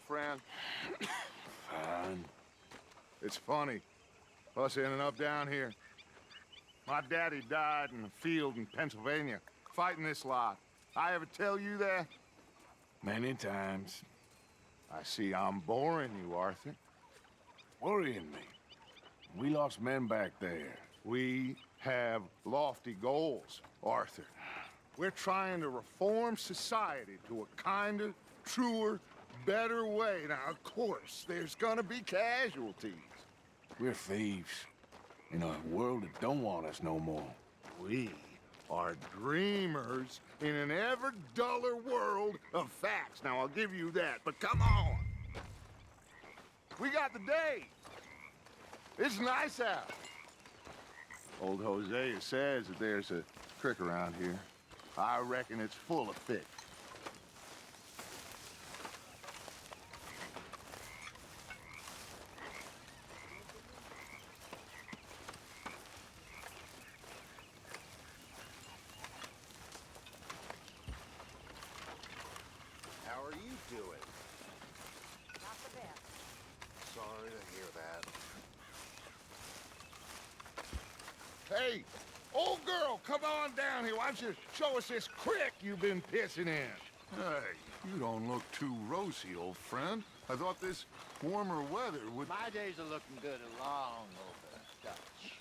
friend? Fine. It's funny, us ending up down here. My daddy died in a field in Pennsylvania, fighting this lot. I ever tell you that? Many times. I see I'm boring you, Arthur. Worrying me. We lost men back there. We have lofty goals, Arthur. We're trying to reform society to a kinder, truer, better way. Now, of course, there's gonna be casualties. We're thieves. In a world that don't want us no more. We are dreamers in an ever duller world of facts. Now, I'll give you that, but come on. We got the day. It's nice out. Old Hosea says that there's a creek around here. I reckon it's full of fish. How are you doing? Not the best. Sorry to hear that. Hey, old girl, come on down here. Why don't you show us this creek you've been pissing in? Hey, you don't look too rosy, old friend. I thought this warmer weather would... My days are looking good along over Dutch.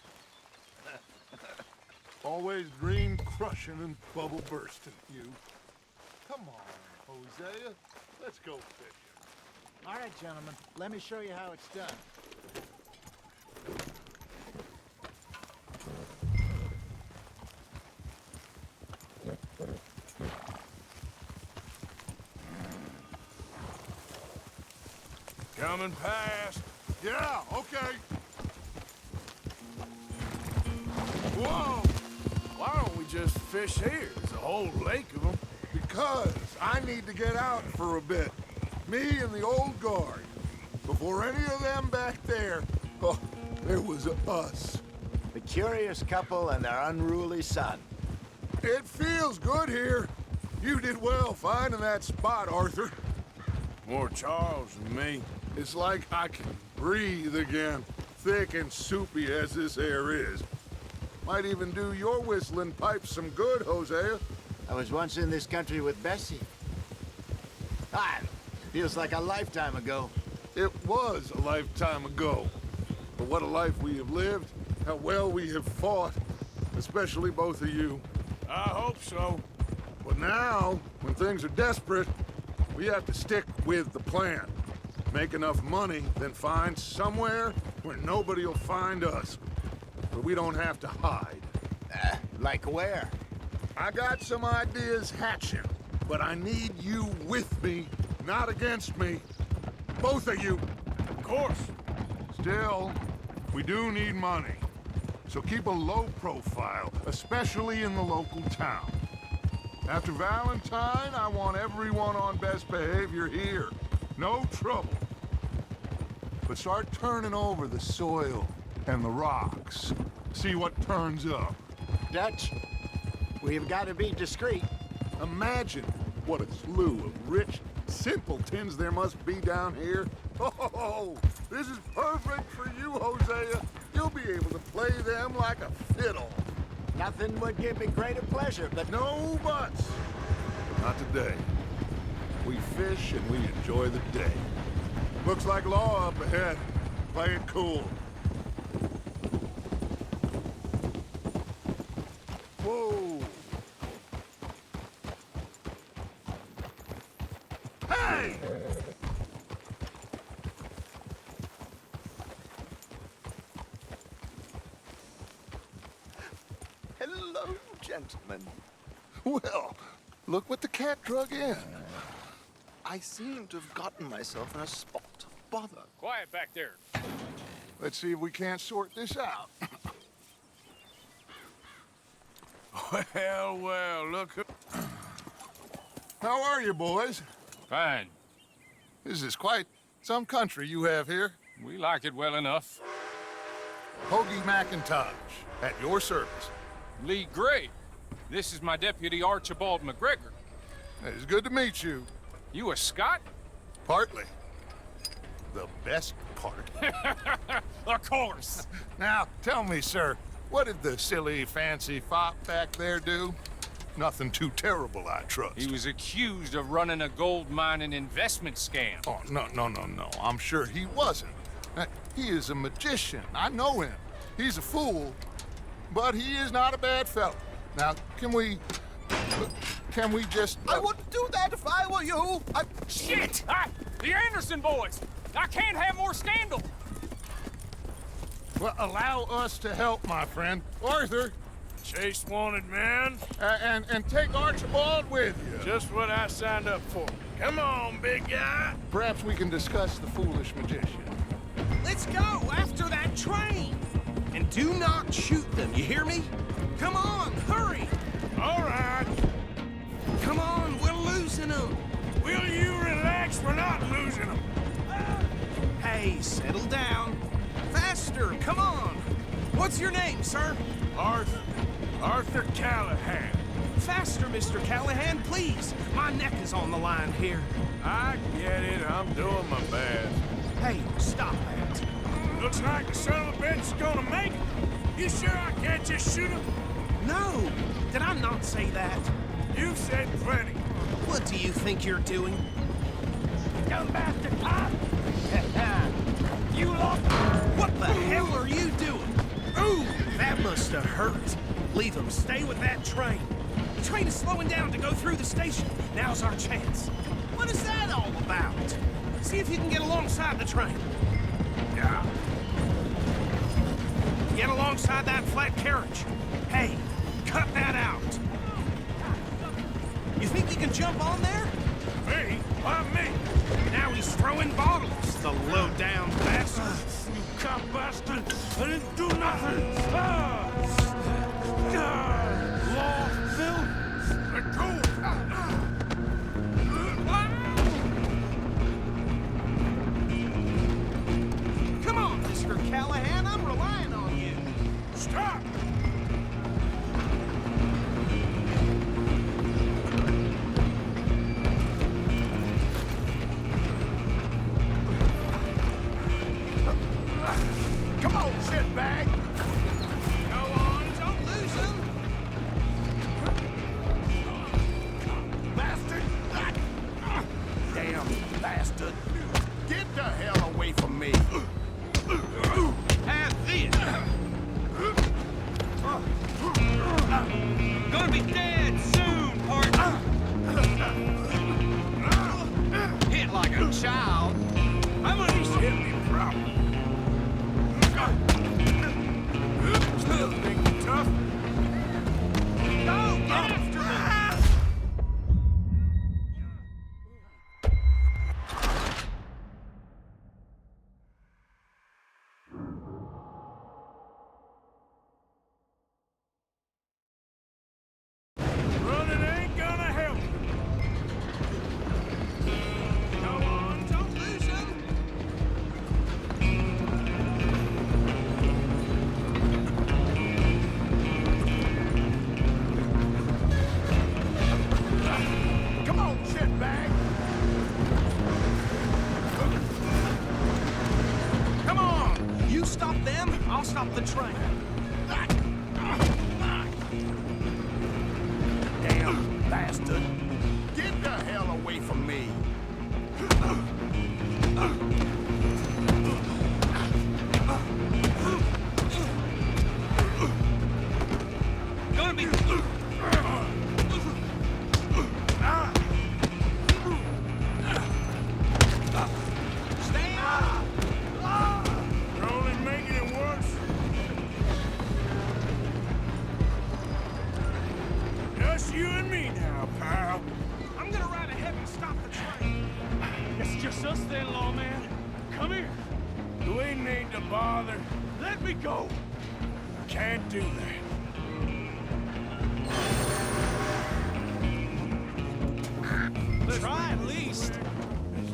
Always dream crushing and bubble bursting, you. Come on, Hosea. Let's go fishing. All right, gentlemen, let me show you how it's done. Coming past. Yeah, okay. Whoa! Why don't we just fish here? There's a whole lake of them. Because I need to get out for a bit. Me and the old guard. Before any of them back there, oh, there was us. The curious couple and their unruly son. It feels good here. You did well finding that spot, Arthur. More Charles than me. It's like I can breathe again, thick and soupy as this air is. Might even do your whistling pipes some good, Hosea. I was once in this country with Bessie. Ah, feels like a lifetime ago. It was a lifetime ago. But what a life we have lived, how well we have fought, especially both of you. I hope so. But now, when things are desperate, we have to stick with the plan. Make enough money, then find somewhere where nobody will find us. Where we don't have to hide. Like where? I got some ideas hatching, but I need you with me, not against me. Both of you. Of course. Still, we do need money. So keep a low profile, especially in the local town. After Valentine, I want everyone on best behavior here. No trouble. But start turning over the soil and the rocks. See what turns up. Dutch, we've got to be discreet. Imagine what a slew of rich simpletons there must be down here. Oh, this is perfect for you, Hosea. You'll be able to play them like a fiddle. Nothing would give me greater pleasure, but No buts. Not today. We fish and we enjoy the day. Looks like law up ahead. Play it cool. Whoa. Hey! hello, gentlemen. Well, look what the cat drug in. I seem to have gotten myself in a spot of bother. Quiet back there. Let's see if we can't sort this out. Well, well, look who... How are you, boys? Fine. This is quite some country you have here. We like it well enough. Hoagie McIntosh, at your service. Lee Gray. This is my deputy Archibald McGregor. It's good to meet you. You a Scot? Partly. the best part. Of course. Now, tell me, sir, what did the silly, fancy fop back there do? Nothing too terrible, I trust. He was accused of running a gold mining investment scam. Oh, no. I'm sure he wasn't. He is a magician. I know him. He's a fool, but he is not a bad fellow. Now, can we just... I wouldn't do that if I were you. Shit! The Anderson boys! I can't have more scandal! Well, allow us to help, my friend. Arthur, Chase wanted man. and take Archibald with you. Just what I signed up for. Come on, big guy. Perhaps we can discuss the foolish magician. Let's go after that train! And do not shoot them, you hear me? Come on, hurry! All right. Come on, we're losing them! Will you relax? We're not losing them. Hey, settle down. Faster, come on! What's your name, sir? Arthur. Arthur Callahan. Faster, Mr. Callahan, please. My neck is on the line here. I get it. I'm doing my best. Hey, stop that. Looks like the son of a bitch is gonna make it. You sure I can't just shoot him? No! Did I not say that? You've said plenty. What do you think you're doing? Come back to cop. You lost. What the hell are you doing? Ooh, that must have hurt. Leave him. Stay with that train. The train is slowing down to go through the station. Now's our chance. What is that all about? See if you can get alongside the train. Yeah. Get alongside that flat carriage. Hey, cut that out. You think you can jump on there? Me? Why me? Now he's throwing bottles, the low-down bastard. You cop bastard! I didn't do nothing! Law, Phil? Let go! Come on, Mr. Callahan, I'm relying on you. Stop! Come on, shitbag! Go on, don't lose him. Bastard! Damn bastard. Get the hell away from me. Have this. Gonna be dead soon, partner. Hit like a child. How about he's hit me proper? Still think you're tough? Go, get after him. Running ain't gonna help. Go on, don't lose him. Come on, shitbag. Come on. You stop them, I'll stop the train. Damn bastard. Get the hell away from me. Gonna be... Stay out! You're only making it worse. Just you and me now, pal. I'm gonna ride ahead and stop the train. It's just us then, lawman. Come here. Do we need to bother? Let me go. Can't do that. Try at least.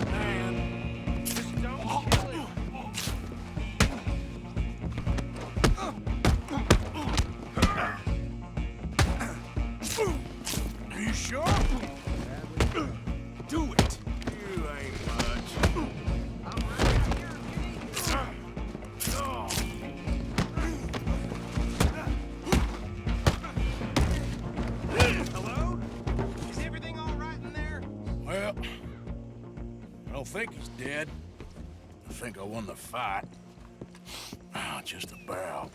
Man, Just don't kill him. are you sure? Do it. You ain't much. think he's dead. I think I won the fight. Just about.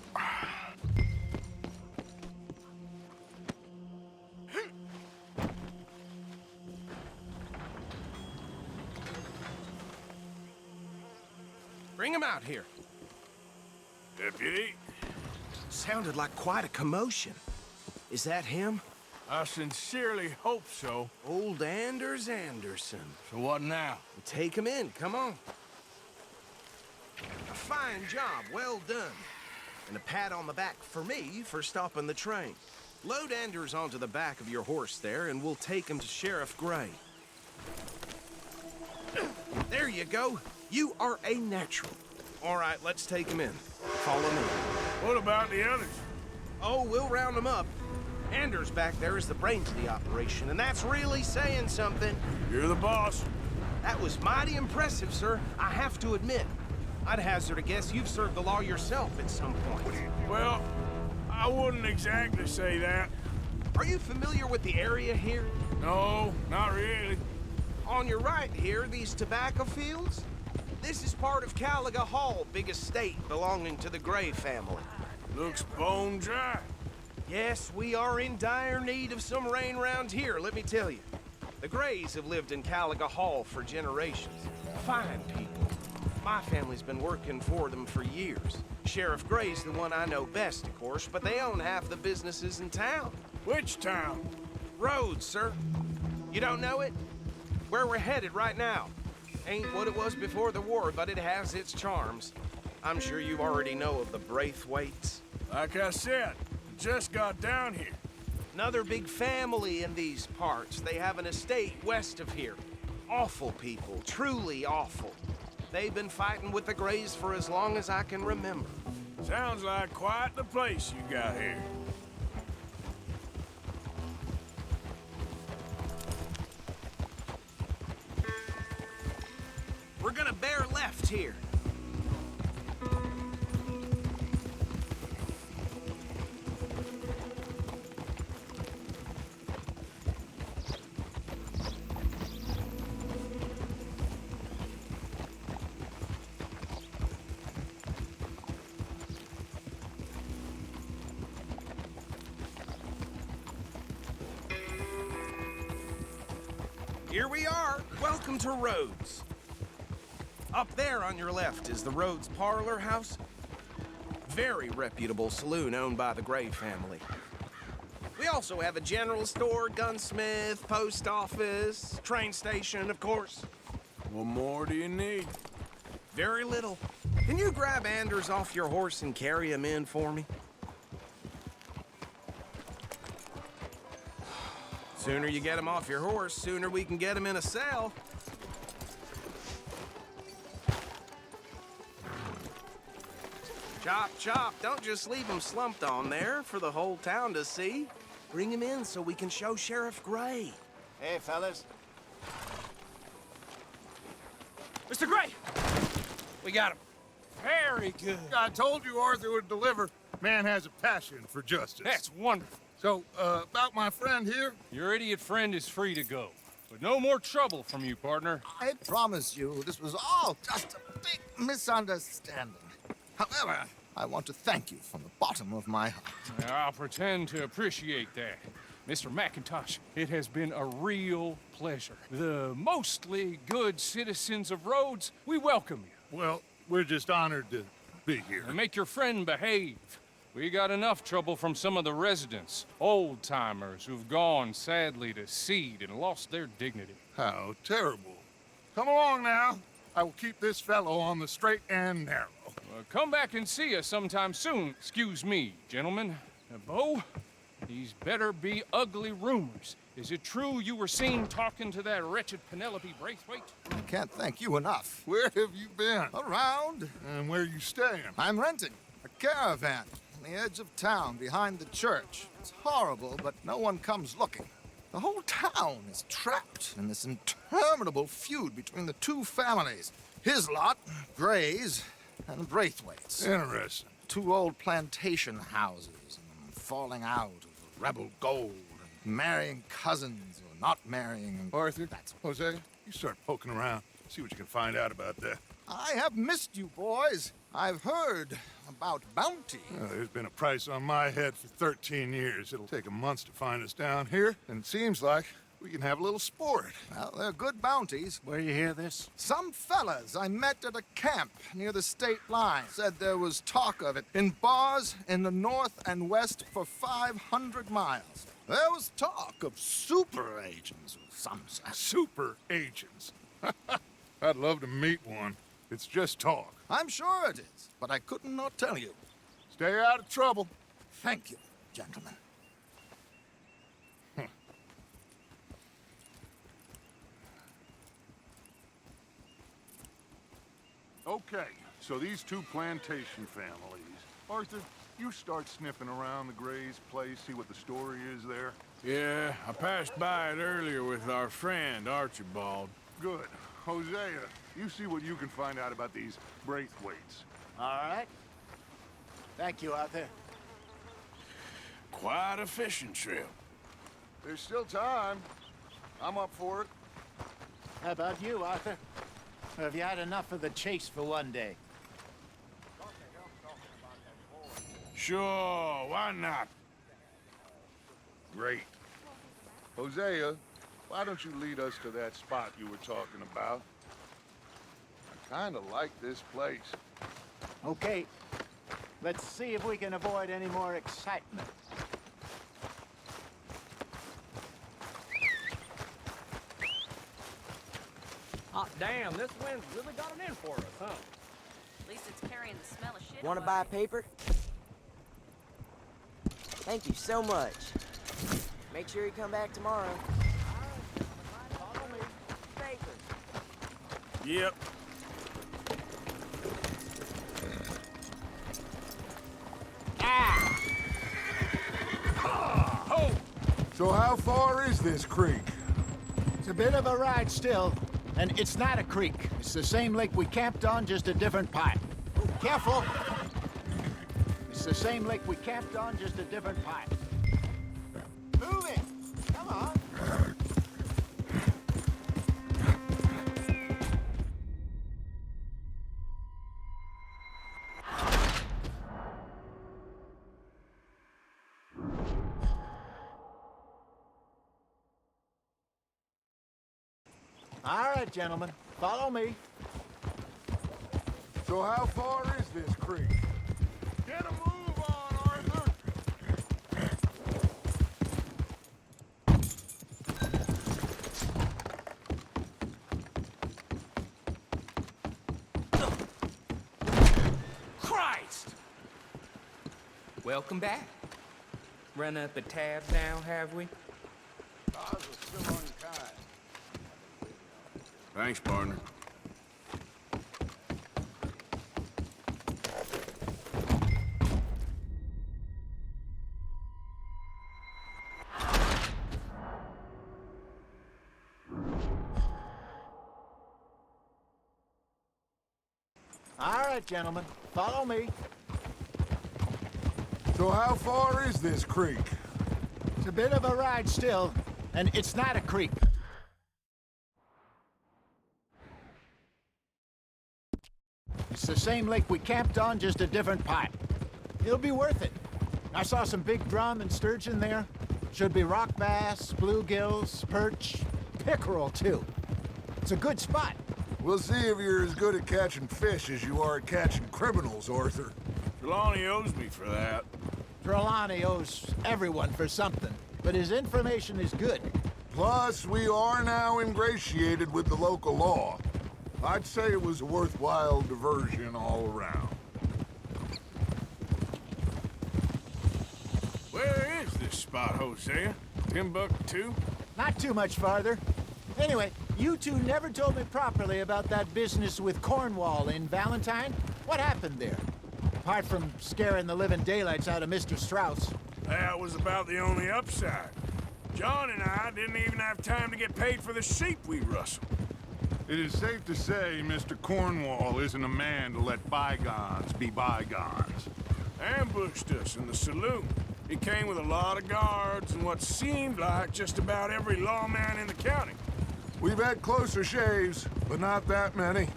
Bring him out here. Deputy, Sounded like quite a commotion. Is that him? I sincerely hope so. Old Anders Anderson. So what now? Take him in, come on. A fine job, well done. And a pat on the back for me for stopping the train. Load Anders onto the back of your horse there, and we'll take him to Sheriff Gray. There you go. You are a natural. All right, let's take him in. Follow me. What about the others? Oh, we'll round them up. Anders back there is the brains of the operation, and that's really saying something. You're the boss. That was mighty impressive, sir. I have to admit. I'd hazard a guess you've served the law yourself at some point. Well, I wouldn't exactly say that. Are you familiar with the area here? No, not really. On your right here, these tobacco fields? This is part of Caliga Hall, big estate belonging to the Gray family. Looks bone dry. Yes, we are in dire need of some rain round here, let me tell you. The Grays have lived in Caliga Hall for generations. Fine people. My family's been working for them for years. Sheriff Gray's the one I know best, of course, but they own half the businesses in town. Which town? Rhodes, sir. You don't know it? Where we're headed right now. Ain't what it was before the war, but it has its charms. I'm sure you already know of the Braithwaites. Like I said, just got down here. Another big family in these parts. They have an estate west of here. Awful people, truly awful. They've been fighting with the Grays for as long as I can remember. Sounds like quite the place you got here. We're gonna bear left here. Here we are. Welcome to Rhodes. Up there on your left is the Rhodes Parlor House. Very reputable saloon owned by the Gray family. We also have a general store, gunsmith, post office, train station, of course. What more do you need? Very little. Can you grab Anders off your horse and carry him in for me? Sooner you get him off your horse, sooner we can get him in a cell. Chop, chop. Don't just leave him slumped on there for the whole town to see. Bring him in so we can show Sheriff Gray. Hey, fellas. Mr. Gray! We got him. Very good. I told you Arthur would deliver. Man has a passion for justice. That's wonderful. So, about my friend here? Your idiot friend is free to go. But no more trouble from you, partner. I promise you, this was all just a big misunderstanding. However, I want to thank you from the bottom of my heart. I'll pretend to appreciate that. Mr. McIntosh, it has been a real pleasure. The mostly good citizens of Rhodes, we welcome you. Well, we're just honored to be here. And make your friend behave. We got enough trouble from some of the residents, old-timers who've gone, sadly, to seed and lost their dignity. How terrible. Come along now. I will keep this fellow on the straight and narrow. Come back and see us sometime soon. Excuse me, gentlemen. Bo, these better be ugly rumors. Is it true you were seen talking to that wretched Penelope Braithwaite? I can't thank you enough. Where have you been? Around, And where you staying? I'm renting a caravan on the edge of town behind the church. It's horrible, but no one comes looking. The whole town is trapped in this interminable feud between the two families. His lot, Gray's, and Braithwaite's. Interesting. Two old plantation houses, and falling out of rebel gold, and marrying cousins or not marrying. And Arthur, That's Hosea, you start poking around. See what you can find out about that. I have missed you, boys. I've heard about bounty. There's been a price on my head for 13 years. It'll take 'em months to find us down here, and it seems like we can have a little sport. Well, they're good bounties. Where you hear this? Some fellas I met at a camp near the state line said there was talk of it in bars in the north and west for 500 miles. There was talk of super agents of some sort. Super agents. I'd love to meet one. It's just talk. I'm sure it is, but I couldn't not tell you. Stay out of trouble. Thank you, gentlemen. Okay, so these two plantation families. Arthur, you start sniffing around the Gray's place, see what the story is there. Yeah, I passed by it earlier with our friend, Archibald. Good. Hosea, you see what you can find out about these Braithwaites. All right. Thank you, Arthur. Quite a fishing trip. There's still time. I'm up for it. How about you, Arthur? Or have you had enough of the chase for one day? Sure, why not? Great. Hosea, why don't you lead us to that spot you were talking about? I kind of like this place. Okay. Let's see if we can avoid any more excitement. Hot damn, this wind's really got it in for us, huh? At least it's carrying the smell of shit. Want to away. buy paper? Thank you so much. Make sure you come back tomorrow. Follow me. Paper. Yep. So how far is this creek? It's a bit of a ride still, and it's not a creek. It's the same lake we camped on, just a different pipe. Careful! It's the same lake we camped on, just a different pipe. Move it! Come on! All right, gentlemen, follow me. So how far is this creek? Get a move on, Arthur! Christ! Welcome back. Run up a tab now, have we? Ours are still unkind. Thanks, partner. All right, gentlemen, follow me. So how far is this creek? It's a bit of a ride still, and it's not a creek. It's the same lake we camped on, just a different pipe. It'll be worth it. I saw some big drum and sturgeon there. Should be rock bass, bluegills, perch, pickerel, too. It's a good spot. We'll see if you're as good at catching fish as you are at catching criminals, Arthur. Trelawney owes me for that. Trelawney owes everyone for something, but his information is good. Plus, we are now ingratiated with the local law. I'd say it was a worthwhile diversion all around. Where is this spot, Hosea? Timbuktu? Not too much farther. Anyway, you two never told me properly about that business with Cornwall in Valentine. What happened there? Apart from scaring the living daylights out of Mr. Strauss. That was about the only upside. John and I didn't even have time to get paid for the sheep we rustled. It is safe to say Mr. Cornwall isn't a man to let bygones be bygones. Ambushed us in the saloon. He came with a lot of guards and what seemed like just about every lawman in the county. We've had closer shaves, but not that many.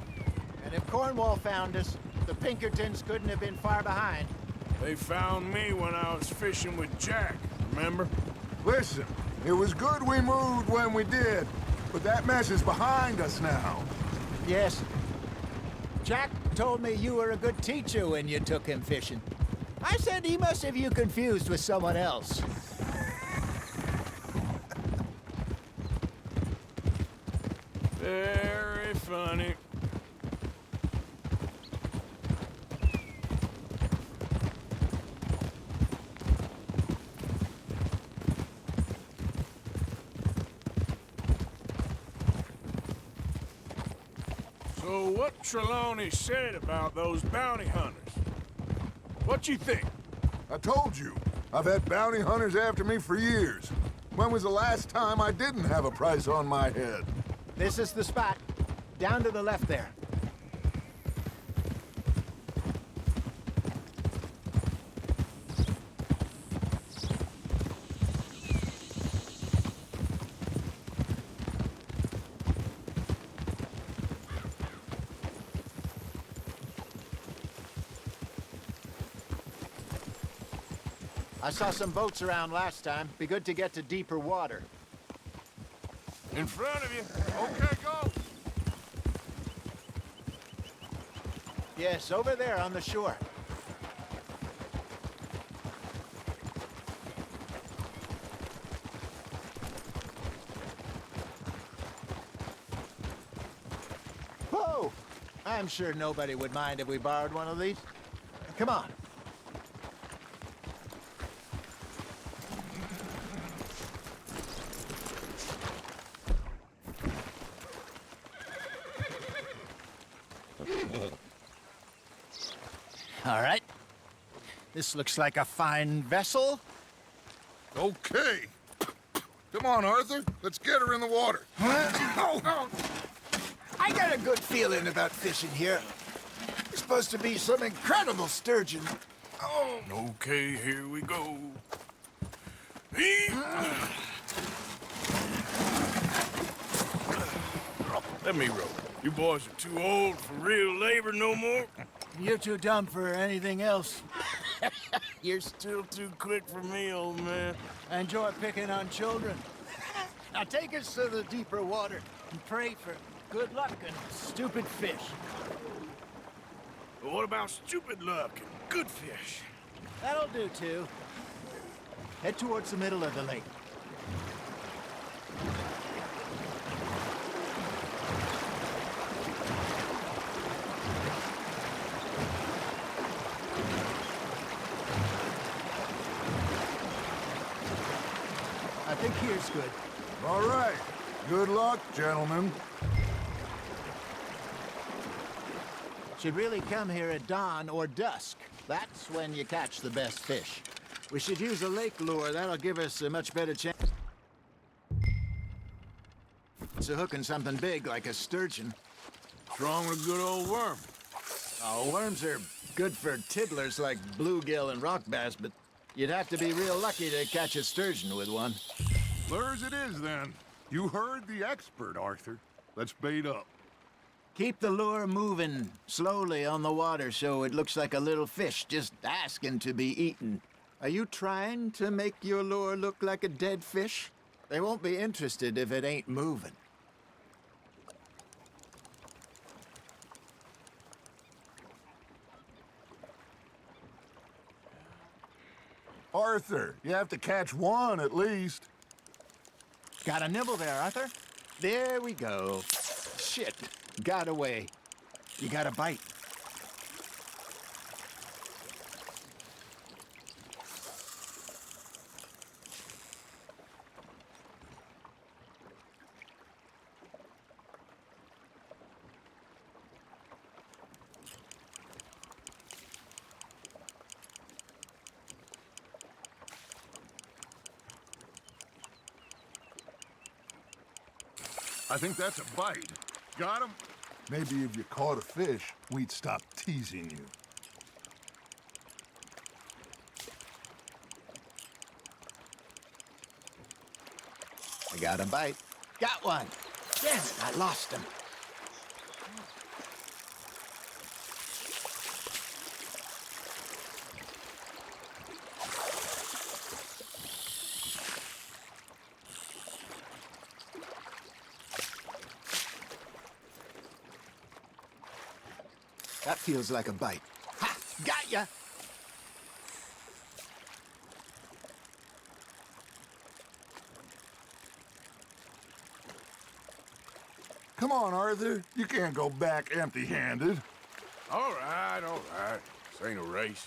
And if Cornwall found us, the Pinkertons couldn't have been far behind. They found me when I was fishing with Jack, remember? Listen, it was good we moved when we did, but that mess is behind us now. Yes. Jack told me you were a good teacher when you took him fishing. I said he must have you confused with someone else. Very funny. So what Trelawney said about those bounty hunters? What you think? I told you, I've had bounty hunters after me for years. When was the last time I didn't have a price on my head? This is the spot. Down to the left there. I saw some boats around last time. Be good to get to deeper water. In front of you. Okay, go! Yes, over there on the shore. Whoa! I'm sure nobody would mind if we borrowed one of these. Come on. All right. This looks like a fine vessel. Okay. Come on, Arthur. Let's get her in the water. I got a good feeling about fishing here. There's supposed to be some incredible sturgeon. Oh. Okay, here we go. Let me row. You boys are too old for real labor no more. You're too dumb for anything else. You're still too quick for me, old man. I enjoy picking on children. Now take us to the deeper water and pray for good luck and stupid fish. But what about stupid luck and good fish? That'll do, too. Head towards the middle of the lake. I think here's good. All right. Good luck, gentlemen. Should really come here at dawn or dusk. That's when you catch the best fish. We should use a lake lure. That'll give us a much better chance of hooking something big like a sturgeon. What's wrong with a good old worm? Oh, worms are good for tiddlers like bluegill and rock bass, but you'd have to be real lucky to catch a sturgeon with one. Lures it is, then. You heard the expert, Arthur. Let's bait up. Keep the lure moving slowly on the water so it looks like a little fish just asking to be eaten. Are you trying to make your lure look like a dead fish? They won't be interested if it ain't moving. Arthur, you have to catch one at least. Got a nibble there, Arthur? There we go. Shit, got away. You got a bite. I think that's a bite. Got him? Maybe if you caught a fish, we'd stop teasing you. I got a bite. Got one. Damn it, I lost him. That feels like a bite. Ha! Got ya! Come on, Arthur. You can't go back empty-handed. All right, all right. This ain't a race.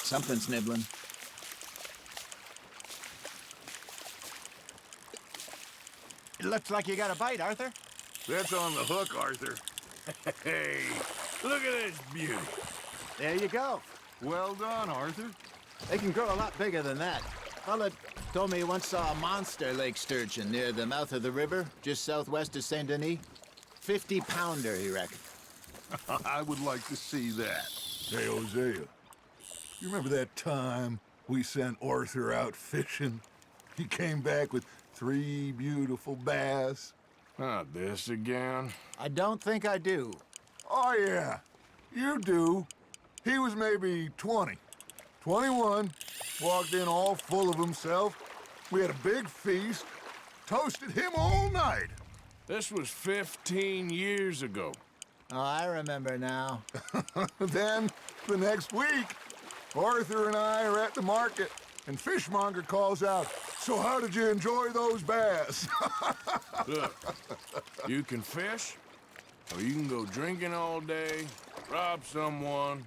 Something's nibbling. It looks like you got a bite, Arthur. That's on the hook, Arthur. Hey, look at this beauty. There you go. Well done, Arthur. They can grow a lot bigger than that. Fella told me he once saw a monster lake sturgeon near the mouth of the river, just southwest of Saint Denis. 50-pounder, he reckoned. I would like to see that. Hey, Hosea. You remember that time we sent Arthur out fishing? He came back with 3 beautiful bass. Not this again. I don't think I do. Oh, yeah. You do. He was maybe 20. 21. Walked in all full of himself. We had a big feast. Toasted him all night. This was 15 years ago. Oh, I remember now. Then, the next week, Arthur and I are at the market, and Fishmonger calls out, "So how did you enjoy those bass?" Look, you can fish, or you can go drinking all day, rob someone,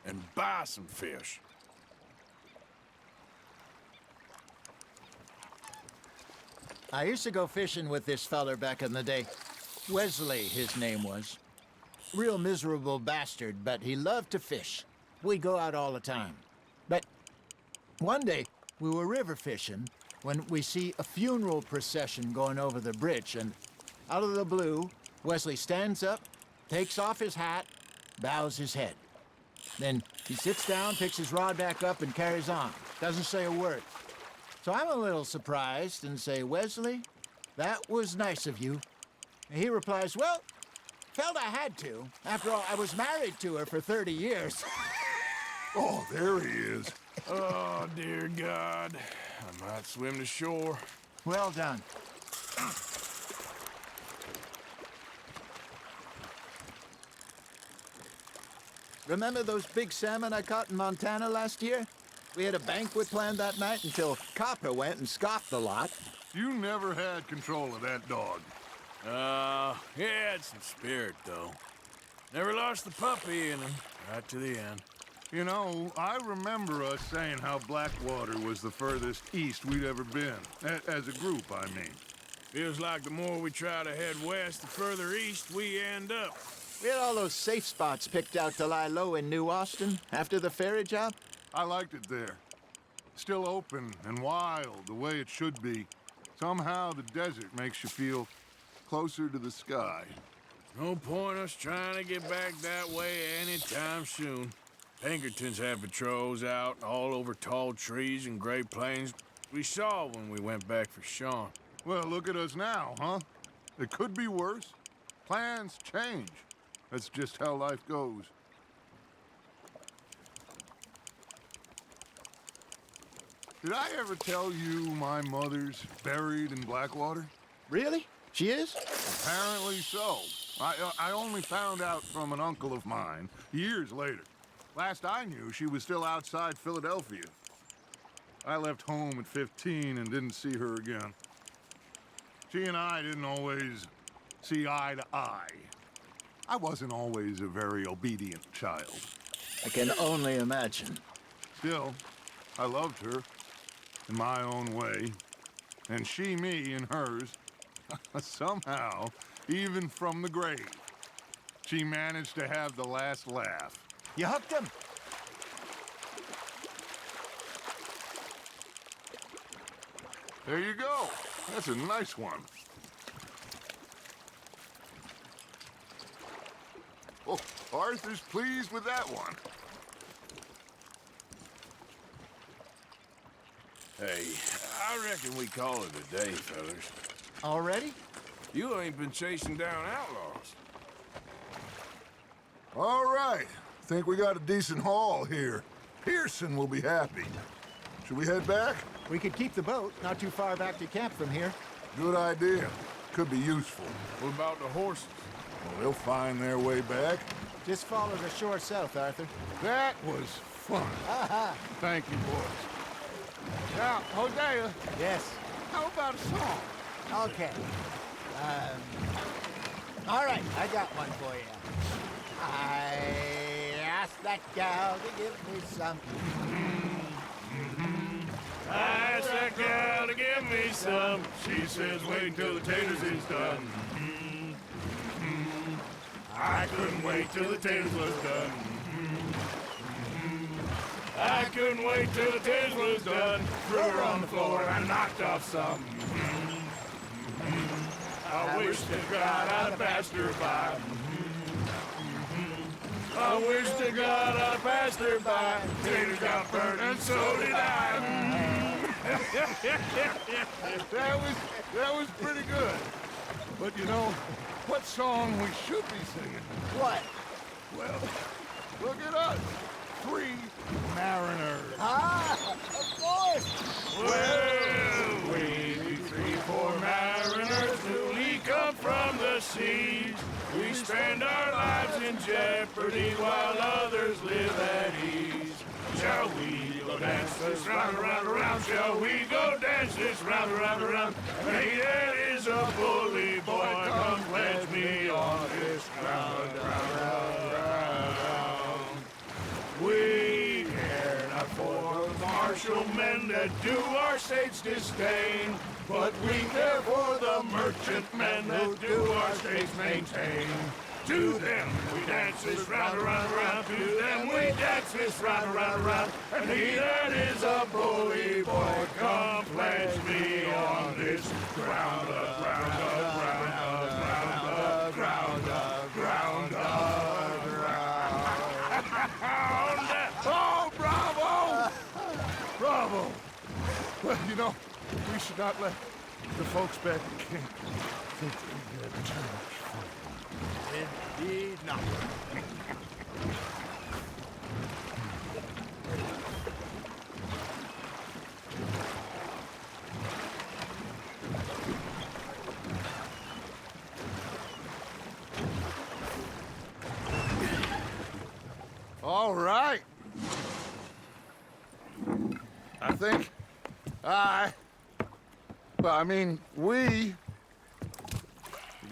and buy some fish. I used to go fishing with this feller back in the day. Wesley, his name was. Real miserable bastard, but he loved to fish. We'd go out all the time. But one day, we were river fishing when we see a funeral procession going over the bridge, and out of the blue, Wesley stands up, takes off his hat, bows his head. Then he sits down, picks his rod back up, and carries on. Doesn't say a word. So I'm a little surprised and say, "Wesley, that was nice of you." And he replies, "Well, felt I had to. After all, I was married to her for 30 years. Oh, there he is. Oh, dear God. I might swim to shore. Well done. Remember those big salmon I caught in Montana last year? We had a banquet planned that night until Copper went and scoffed the lot. You never had control of that dog. He had some spirit, though. Never lost the puppy in him, right to the end. You know, I remember us saying how Blackwater was the furthest east we'd ever been. As a group, I mean. Feels like the more we try to head west, the further east we end up. We had all those safe spots picked out to lie low in New Austin after the ferry job. I liked it there. Still open and wild, the way it should be. Somehow the desert makes you feel closer to the sky. No point us trying to get back that way anytime soon. Pinkertons have patrols out all over tall trees and Great Plains. We saw when we went back for Sean. Well, look at us now, huh? It could be worse. Plans change. That's just how life goes. Did I ever tell you my mother's buried in Blackwater? Really? She is? Apparently so. I only found out from an uncle of mine years later. Last I knew, she was still outside Philadelphia. I left home at 15 and didn't see her again. She and I didn't always see eye to eye. I wasn't always a very obedient child. I can only imagine. Still, I loved her in my own way, and she me in hers. Somehow, even from the grave, she managed to have the last laugh. You hooked him? There you go. That's a nice one. Oh, Arthur's pleased with that one. Hey, I reckon we call it a day, fellas. Already? You ain't been chasing down outlaws. All right. Think we got a decent haul here. Pearson will be happy. Should we head back? We could keep the boat not too far back to camp from here. Good idea. Could be useful. What about the horses? Well, they'll find their way back. Just follow the shore south, Arthur. That was fun. Thank you, boys. Now, Hosea, Yes. how about a song? Okay. All right, I got one for you. I asked that gal to give me some. I asked that gal to give me some. She says wait till the taters is done. I couldn't wait till the taters was done. I couldn't wait till the taters was done. Threw her on the floor and I knocked off some. I wish to God I'd passed her by. I wish to God I'd passed her by. Taters got burnt and so did I. That was pretty good. But you know, what song we should be singing? What? Well, look at us. 3 mariners. Ah, of course. Well, we 3, 4 mariners newly come from the seas. We spend our lives in jeopardy while others live at ease. Shall we go dance this round, around, around? Shall we go dance this round, around, around? Hey, that is a bully boy. Come pledge me on this ground, round. We care not for the martial men that do our state's disdain, but we care for the merchant men that do our state's maintain. To them we dance this round, around, around. To them we dance this round, around, around. And he that is a bully boy, come pledge me on this ground, ground, ground, ground, ground, ground, ground. Oh, bravo! Bravo! Well, you know, we should not let the folks back at camp think we had too much fun. Indeed not. All right. I think we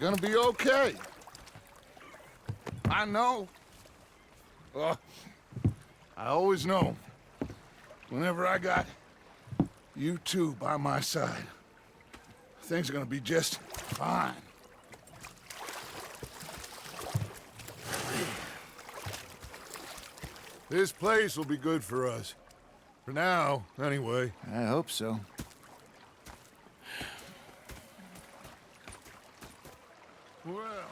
are gonna be okay. I know. I always know. Whenever I got you two by my side, things are gonna be just fine. This place will be good for us. For now, anyway. I hope so. Well,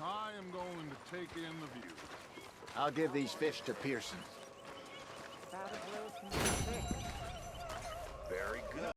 I am going to take in the view. I'll give these fish to Pearson. About as well as can be fixed. Very good.